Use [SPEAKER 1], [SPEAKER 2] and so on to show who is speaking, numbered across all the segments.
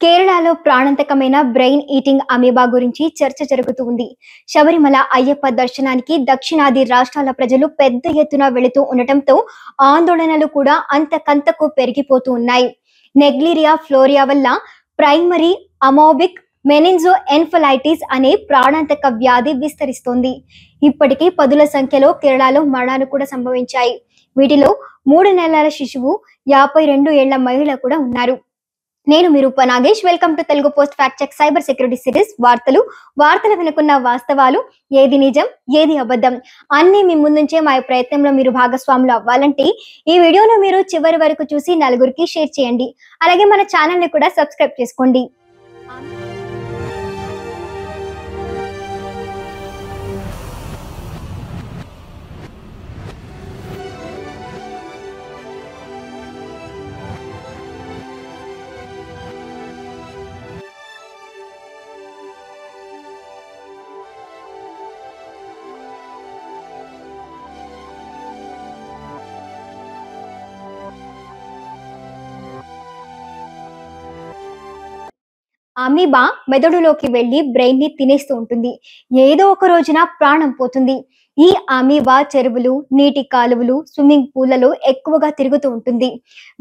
[SPEAKER 1] కేరళలో ప్రాణాంతకమైన brain eating amoeba గురించి చర్చ జరుగుతుంది. శబరిమల అయ్యప్ప దర్శనానికి దక్షిణాది రాష్ట్రాల ప్రజలు పెద్ద ఎత్తున వెళుతూ ఉండటంతో ఆందోళనలు కూడా అంతకంతకు పెరిగిపోతూ ఉన్నాయి. నెగ్లీరియా ఫ్లోరియా వల్ల ప్రైమరీ అమోబిక్ మెనింజో ఎన్ఫలైటిస్ అనే ప్రాణాంతక వ్యాధి విస్తరిస్తోంది. ఇప్పటికీ పదుల సంఖ్యలో కేరళలో మరణాలు కూడా సంభవించాయి. వీటిలో 3 నెలల శిశువు, 52 ఏళ్ల మహిళ కూడా ఉన్నారు. నేను మీ Rupa Nagesh. Welcome to Telugu post fact check cyber security series. వార్తలు వెనుకున్న వాస్తవాలు, ఏది నిజం ఏది అబద్ధం అన్ని మీ ముందుంచే మా ప్రయత్నంలో మీరు భాగస్వాములు అవ్వాలంటే ఈ వీడియోను మీరు చివరి వరకు చూసి నలుగురికి షేర్ చేయండి. అలాగే మన ఛానల్ ని కూడా సబ్స్క్రైబ్ చేసుకోండి. అమీబా మెదడులోకి వెళ్లి బ్రెయిన్ ని తినేస్తూ ఉంటుంది. ఏదో ఒక రోజున ప్రాణం పోతుంది. ఈ అమీబా చెరువులు, నీటి కాలువలు, స్విమ్మింగ్ పూల్లలో ఎక్కువగా తిరుగుతూ ఉంటుంది.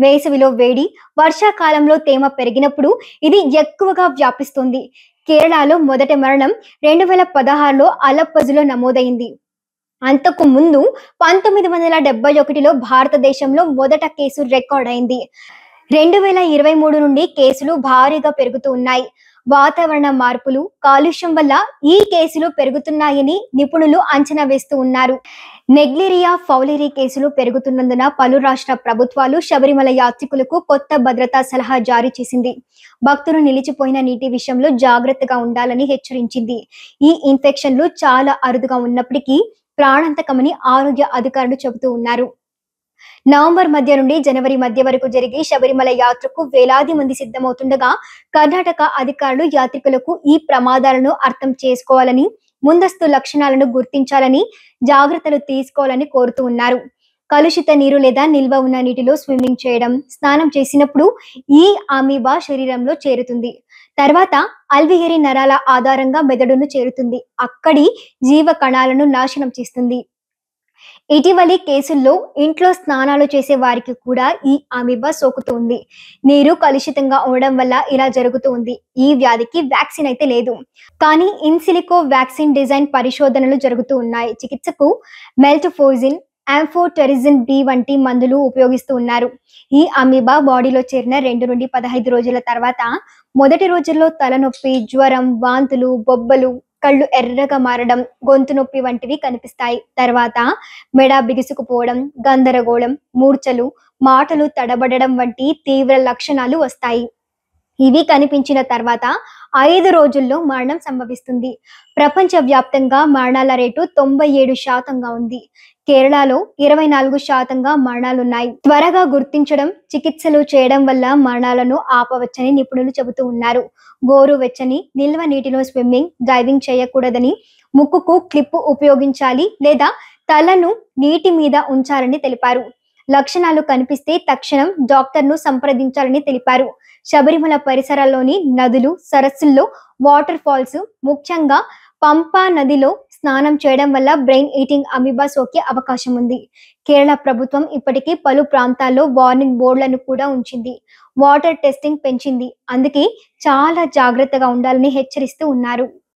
[SPEAKER 1] వేసవిలో వేడి, వర్షాకాలంలో తేమ పెరిగినప్పుడు ఇది ఎక్కువగా వ్యాపిస్తుంది. కేరళలో మొదటి మరణం 2016లో అలప్పజులో నమోదైంది. అంతకు ముందు 1971లో భారతదేశంలో మొదట కేసు రికార్డ్ అయింది. 2023 నుండి కేసులు భారీగా పెరుగుతూ ఉన్నాయి. వాతావరణ మార్పులు, కాలుష్యం వల్ల ఈ కేసులు పెరుగుతున్నాయని నిపుణులు అంచనా వేస్తూ ఉన్నారు. నెగ్లీరియా ఫౌలేరీ కేసులు పెరుగుతున్నందున పలు రాష్ట్ర ప్రభుత్వాలు శబరిమల యాత్రికులకు కొత్త భద్రతా సలహా జారీ చేసింది. భక్తులు నిలిచిపోయిన నీటి విషయంలో జాగ్రత్తగా ఉండాలని హెచ్చరించింది. ఈ ఇన్ఫెక్షన్లు చాలా అరుదుగా ఉన్నప్పటికీ ప్రాణాంతకమని ఆరోగ్య అధికారులు చెబుతూ ఉన్నారు. నవంబర్ మధ్య నుండి జనవరి మధ్య వరకు జరిగే శబరిమల యాత్రకు వేలాది మంది సిద్ధమవుతుండగా కర్ణాటక అధికారులు యాత్రికులకు ఈ ప్రమాదాలను అర్థం చేసుకోవాలని, ముందస్తు లక్షణాలను గుర్తించాలని, జాగ్రత్తలు తీసుకోవాలని కోరుతూ ఉన్నారు. కలుషిత నీరు లేదా నిల్వ ఉన్న నీటిలో స్విమ్మింగ్ చేయడం, స్నానం చేసినప్పుడు ఈ అమీబా శరీరంలో చేరుతుంది. తర్వాత అల్వియరీ నరాల ఆధారంగా మెదడును చేరుతుంది. అక్కడి జీవ కణాలను నాశనం చేస్తుంది. ఇటీవలి కేసుల్లో ఇంట్లో స్నానాలు చేసే వారికి కూడా ఈ అమీబా సోకుతుంది. నీరు కలుషితంగా ఉండడం వల్ల ఇలా జరుగుతూ ఉంది. ఈ వ్యాధికి వ్యాక్సిన్ అయితే లేదు, కానీ ఇన్సిలికో వ్యాక్సిన్ డిజైన్ పరిశోధనలు జరుగుతూ ఉన్నాయి. చికిత్సకు మెల్టోఫోజిన్, ఆంఫోటెరిజిన్ బి వంటి మందులు ఉపయోగిస్తూ ఉన్నారు. ఈ అమీబా బాడీలో చేరిన 2 నుండి 15 రోజుల తర్వాత మొదటి రోజుల్లో తలనొప్పి, జ్వరం, వాంతులు, బొబ్బలు, కళ్ళు ఎర్రగా మారడం, గొంతు నొప్పి వంటివి కనిపిస్తాయి. తర్వాత మెడ బిగుసుకుపోవడం, గందరగోళం, మూర్ఛలు, మాటలు తడబడడం వంటి తీవ్ర లక్షణాలు వస్తాయి. ఇవి కనిపించిన తర్వాత 5 రోజుల్లో మరణం సంభవిస్తుంది. ప్రపంచ వ్యాప్తంగా మరణాల రేటు 97% ఉంది. కేరళలో 24% మరణాలున్నాయి. త్వరగా గుర్తించడం, చికిత్సలు చేయడం వల్ల మరణాలను ఆపవచ్చని నిపుణులు చెబుతూ ఉన్నారు. గోరువెచ్చని నిల్వ నీటిలో స్విమ్మింగ్, డైవింగ్ చేయకూడదని, ముక్కుకు క్లిప్పు ఉపయోగించాలి లేదా తలను నీటి మీద ఉంచాలని తెలిపారు. లక్షణాలు కనిపిస్తే తక్షణం డాక్టర్ను సంప్రదించాలని తెలిపారు. శబరిమల పరిసరాల్లోని నదులు, సరస్సుల్లో, వాటర్ ఫాల్స్, ముఖ్యంగా పంపా నదిలో స్నానం చేయడం వల్ల బ్రెయిన్ ఈటింగ్ అమీబా సోకే అవకాశం ఉంది. కేరళ ప్రభుత్వం ఇప్పటికీ పలు ప్రాంతాల్లో వార్నింగ్ బోర్డులను కూడా ఉంచింది. వాటర్ టెస్టింగ్ పెంచింది. అందుకే చాలా జాగ్రత్తగా ఉండాలని హెచ్చరిస్తూ ఉన్నారు.